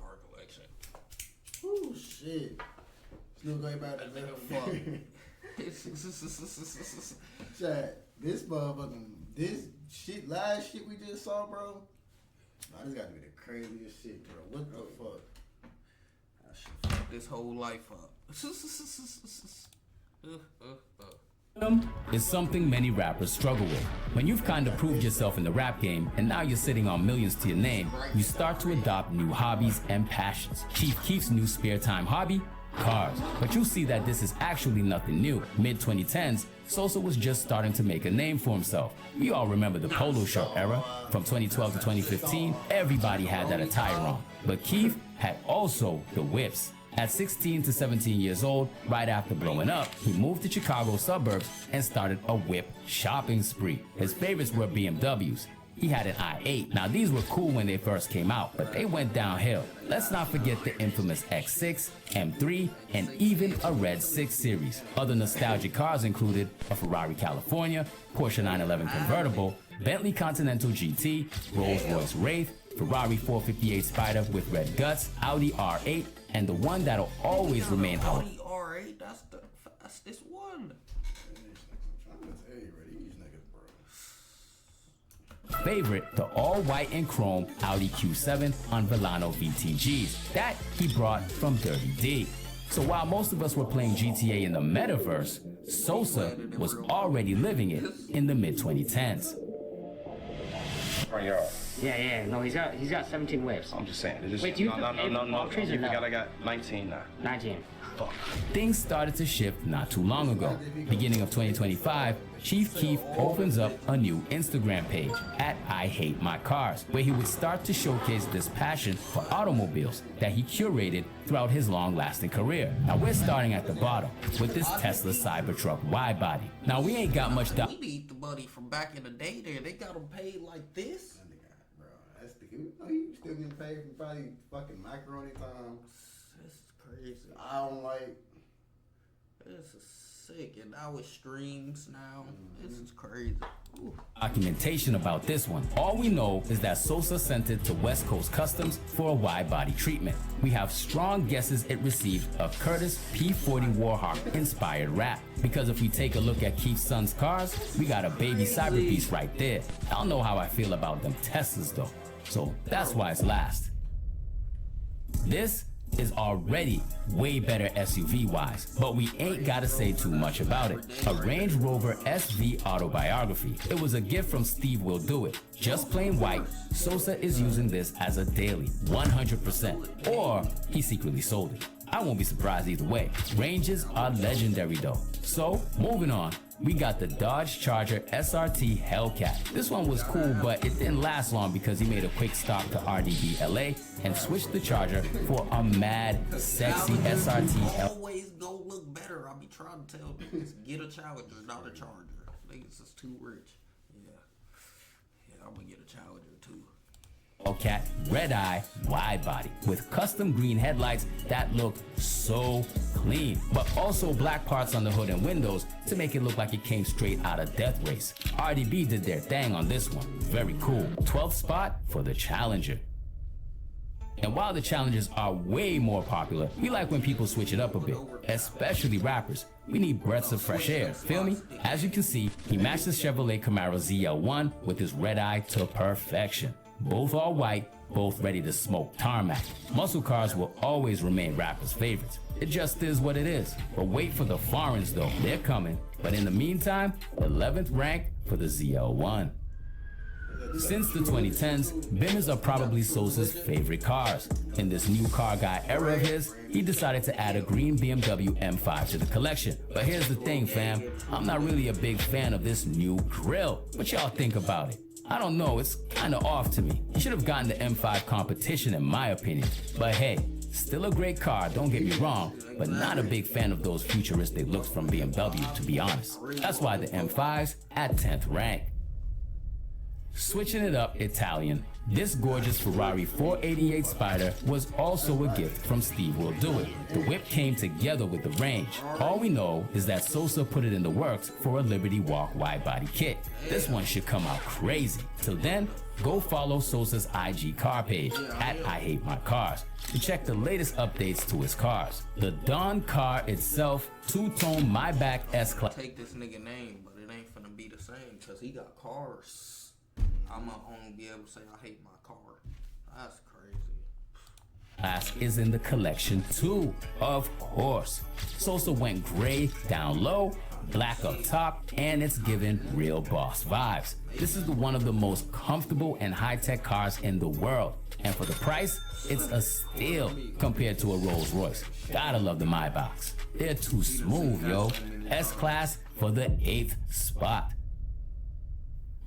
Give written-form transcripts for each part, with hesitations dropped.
car collection. Oh shit. Snoop going back to That nigga fuck. Chat, this motherfucking, this shit, last shit we just saw, bro. Nah, this gotta be the craziest shit, bro. What the fuck? That shit fucked this whole life up. Is something many rappers struggle with. When you've kind of proved yourself in the rap game and now you're sitting on millions to your name, you start to adopt new hobbies and passions. Chief Keef's new spare time hobby? Cars. But you'll see that this is actually nothing new. Mid-2010s, Sosa was just starting to make a name for himself. We all remember the polo shirt era. From 2012 to 2015, everybody had that attire on. But Keef had also the whips. At 16 to 17 years old, right after blowing up, he moved to Chicago suburbs and started a whip shopping spree. His favorites were BMWs. He had an i8. Now these were cool when they first came out, but they went downhill. Let's not forget the infamous X6, M3, and even a Red 6 Series. Other nostalgic cars included a Ferrari California, Porsche 911 convertible, Bentley Continental GT, Rolls-Royce Wraith, Ferrari 458 Spider with red guts, Audi R8, and the one that'll always remain our Audi R8, that's the fastest one. favorite, the all-white and chrome Audi Q7 on Villano VTGs. That he brought from Dirty D. So while most of us were playing GTA in the metaverse, Sosa was already living it in the mid-2010s. Yeah. No, he's got 17 whips. I'm just saying. Just, Wait, do you no. You forgot I got 19 now. 19. Fuck. Things started to shift not too long ago. Beginning of 2025, Chief Keef opens up a new Instagram page at I Hate My Cars, where he would start to showcase this passion for automobiles that he curated throughout his long-lasting career. Now we're starting at the bottom with this Tesla Cybertruck wide body. Now we ain't got much We need the money from back in the day there. They got them paid like this. Bro, that's the you still getting paid from probably fucking macaroni time. This is crazy. I don't like. This is sick, and now it streams now. This is crazy. Ooh. Documentation about this one. All we know is that Sosa sent it to West Coast Customs for a wide body treatment. We have strong guesses it received a Curtis P40 Warhawk inspired wrap. Because if we take a look at Keef's son's cars, we got a baby cyber beast right there. I don't know how I feel about them Teslas though. So that's why it's last. This is already way better SUV wise, but we ain't gotta say too much about it. A Range Rover SV autobiography. It was a gift from Steve Will Do It. Just plain white, Sosa is using this as a daily, 100%. Or he secretly sold it. I won't be surprised either way. Ranges are legendary though. So, moving on. We got the Dodge Charger SRT Hellcat. This one was cool, but it didn't last long because he made a quick stop to RDB LA and switched the Charger for a mad, sexy SRT Hellcat. Always go look better. I be trying to tell niggas, get a Challenger, not a Charger. Niggas is too rich. Yeah, I'm gonna get a Challenger too. Hellcat red eye wide body with custom green headlights that look so clean, but also black parts on the hood and windows to make it look like it came straight out of Death Race. RDB did their thing on this one. Very cool. 12th spot for the Challenger. And while the Challengers are way more popular, we like when people switch it up a bit, especially rappers. We need breaths of fresh air, feel me? As you can see, he matched the Chevrolet Camaro ZL1 with his red eye to perfection. Both all white, both ready to smoke tarmac. Muscle cars will always remain rappers' favorites. It just is what it is. But wait for the foreigns though, they're coming. But in the meantime, 11th rank for the ZL1. Since the 2010s, Bimmers are probably Sosa's favorite cars. In this new car guy era of his, he decided to add a green BMW M5 to the collection. But here's the thing, fam, I'm not really a big fan of this new grille. What y'all think about it? I don't know, it's kinda off to me. He should have gotten the M5 competition in my opinion. But hey, still a great car, don't get me wrong, but not a big fan of those futuristic looks from BMW to be honest. That's why the M5's at 10th rank. Switching it up Italian, this gorgeous Ferrari 488 Spider was also a gift from Steve Will Do It. The whip came together with the range. All we know is that Sosa put it in the works for a Liberty Walk wide body kit. This one should come out crazy. Till then, go follow Sosa's IG car page at I Hate My Cars to check the latest updates to his cars. The Dawn car itself, two-tone Maybach S-Class. Take this nigga name, but it ain't finna be the same because he got cars. I'ma only be able to say I hate my car. That's crazy. Is in the collection too, of course. Sosa went gray down low, black up top, and it's giving real boss vibes. This is one of the most comfortable and high-tech cars in the world. And for the price, it's a steal compared to a Rolls Royce. Gotta love the Maybachs. They're too smooth, yo. S-Class for the 8th spot.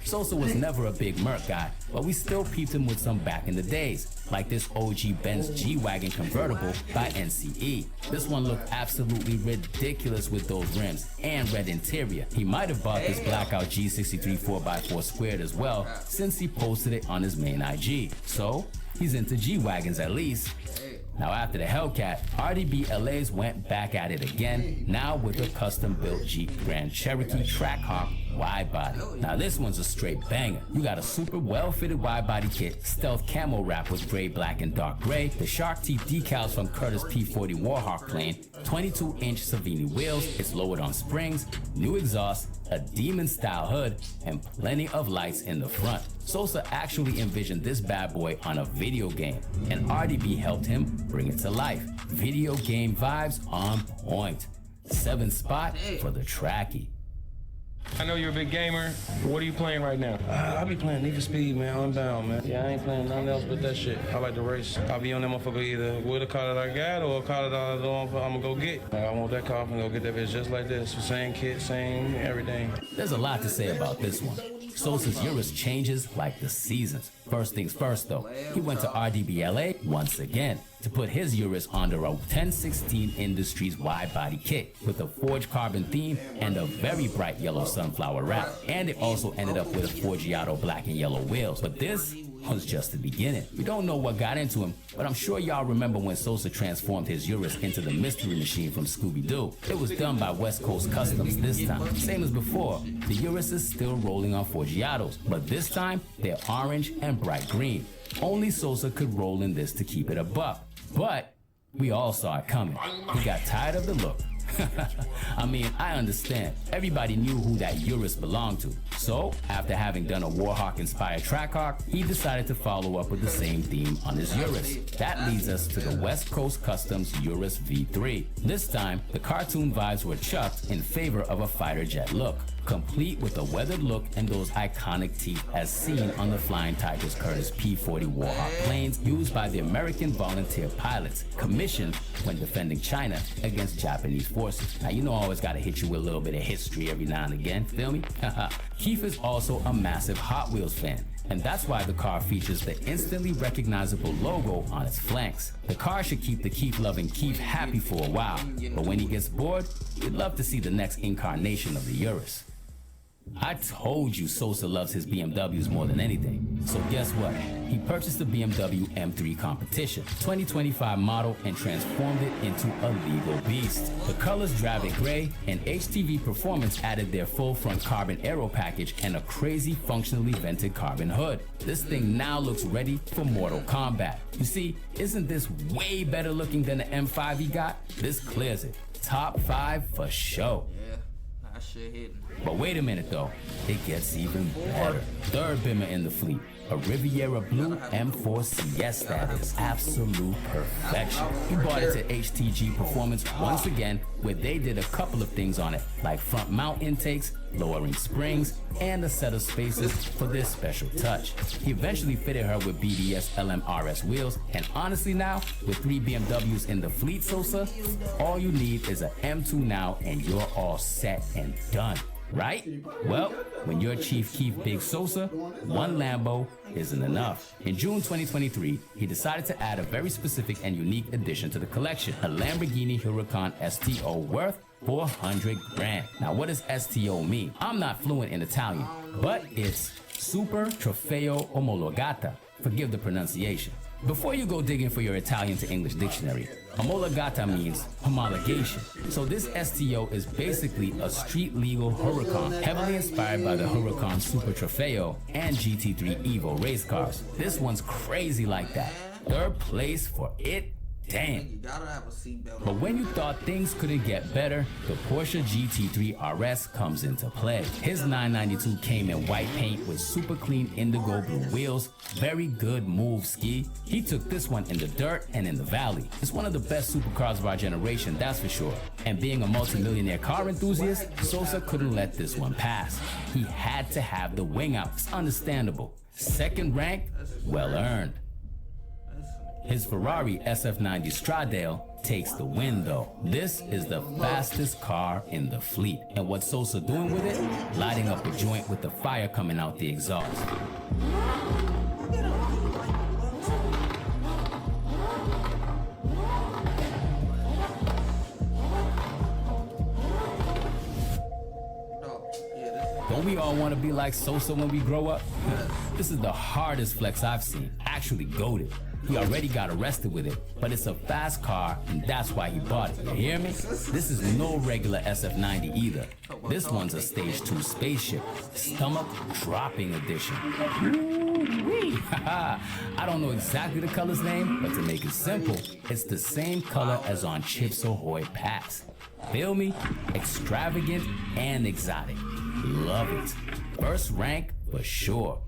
Sosa was never a big Merc guy, but we still peeped him with some back in the days, like this OG Benz G-Wagon convertible by NCE. This one looked absolutely ridiculous with those rims and red interior. He might have bought this blackout G63 4x4 squared as well, since he posted it on his main IG. So, he's into G-Wagons at least. Now after the Hellcat, RDB LA's went back at it again, now with a custom-built Jeep Grand Cherokee Trackhawk wide body. Now this one's a straight banger. You got a super well-fitted wide body kit, stealth camo wrap with gray, black, and dark gray, the shark teeth decals from Curtis P40 Warhawk plane, 22-inch Savini wheels, it's lowered on springs, new exhaust, a demon-style hood, and plenty of lights in the front. Sosa actually envisioned this bad boy on a video game, and RDB helped him bring it to life. Video game vibes on point. 7th spot for the Trackie. I know you're a big gamer. What are you playing right now? I be playing Need for Speed, man. I'm down, man. Yeah, I ain't playing nothing else but that shit. I like to race. I'll be on that motherfucker either with a car that I got or a car that I'm gonna go get. Like, I want that car, I'm gonna go get that bitch just like this. Same kit, same everything. There's a lot to say about this one. Sosa's Urus changes like the seasons. First things first though, he went to RDB LA once again to put his Urus under a 1016 Industries wide body kit with a forged carbon theme and a very bright yellow sunflower wrap. And it also ended up with a Forgiato black and yellow wheels. But this was just the beginning. We don't know what got into him, but I'm sure y'all remember when Sosa transformed his Urus into the Mystery Machine from Scooby-Doo. It was done by West Coast Customs this time. Same as before, the Urus is still rolling on Forgiatos, but this time they're orange and bright green. Only Sosa could roll in this to keep it a buck. But we all saw it coming. He got tired of the look. I mean, I understand. Everybody knew who that Urus belonged to. So, after having done a Warhawk-inspired Trackhawk, he decided to follow up with the same theme on his Urus. That leads us to the West Coast Customs Urus V3. This time, the cartoon vibes were chucked in favor of a fighter jet look, complete with a weathered look and those iconic teeth as seen on the Flying Tigers Curtis P40 Warhawk planes used by the American volunteer pilots, commissioned when defending China against Japanese forces. Now, you know I always gotta hit you with a little bit of history every now and again, feel me? Keef is also a massive Hot Wheels fan, and that's why the car features the instantly recognizable logo on its flanks. The car should keep the Keef-loving Keef happy for a while, but when he gets bored, we'd love to see the next incarnation of the Urus. I told you Sosa loves his BMWs more than anything. So guess what? He purchased the BMW M3 Competition 2025 model and transformed it into a legal beast. The colors drive it gray, and HTV Performance added their full front carbon aero package and a crazy functionally vented carbon hood. This thing now looks ready for Mortal Kombat. You see, isn't this way better looking than the M5 he got? This clears it. Top 5 for sure. Yeah, that shit hitting. But wait a minute though, it gets even better. Third Bimmer in the fleet, a Riviera Blue M4 CS that is absolute perfection. He brought it to HTG Performance once again, where they did a couple of things on it, like front mount intakes, lowering springs, and a set of spacers for this special touch. He eventually fitted her with BDS LMRS wheels, and honestly now, with 3 BMWs in the fleet, Sosa, all you need is an M2 now and you're all set and done. Right? Well, when you're Chief Keef Big Sosa, one Lambo isn't enough. In June 2023, he decided to add a very specific and unique addition to the collection, a Lamborghini Huracan STO worth 400 grand. Now, what does STO mean? I'm not fluent in Italian, but it's Super Trofeo Omologata. Forgive the pronunciation. Before you go digging for your Italian to English dictionary, homologata means homologation. So this STO is basically a street legal Huracan, heavily inspired by the Huracan Super Trofeo and GT3 Evo race cars. This one's crazy like that. Third place for it. Damn. You gotta have a seatbelt. But when you thought things couldn't get better, the Porsche GT3 RS comes into play. His 992 came in white paint with super clean indigo blue wheels. Very good move, Ski. He took this one in the dirt and in the valley. It's one of the best supercars of our generation, that's for sure. And being a multi-millionaire car enthusiast, Sosa couldn't let this one pass. He had to have the wing out. It's understandable. Second rank, well earned. His Ferrari SF90 Stradale takes the win though. This is the fastest car in the fleet. And what's Sosa doing with it? Lighting up a joint with the fire coming out the exhaust. Don't we all want to be like Sosa when we grow up? This is the hardest flex I've seen. Actually goated. He already got arrested with it, but it's a fast car, and that's why he bought it. You hear me? This is no regular SF90 either. This one's a Stage 2 spaceship, stomach dropping edition. Woo-wee. I don't know exactly the color's name, but to make it simple, it's the same color as on Chips Ahoy Pass. Feel me? Extravagant and exotic. Love it. First rank for sure.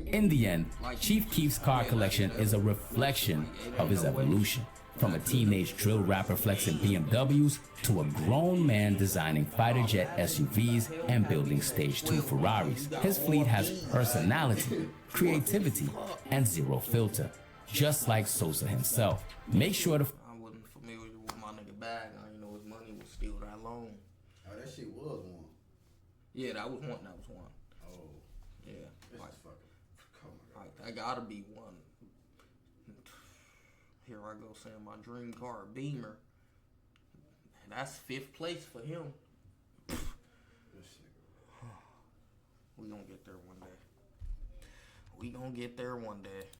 In the end, Chief Keef's car collection is a reflection of his evolution. From a teenage drill rapper flexing BMWs to a grown man designing fighter jet SUVs and building Stage 2 Ferraris. His fleet has personality, creativity, and zero filter, just like Sosa himself. Make sure to... I wasn't familiar with my nigga bag. I didn't know his money was still that long. Oh, that shit was one. Yeah, that was one. Oh. Yeah. This Like, is fucking... Come on. like, that gotta be one. Here I go saying my dream car, Beamer. And that's 5th place for him. This nigga. We gonna get there one day. We gonna get there one day.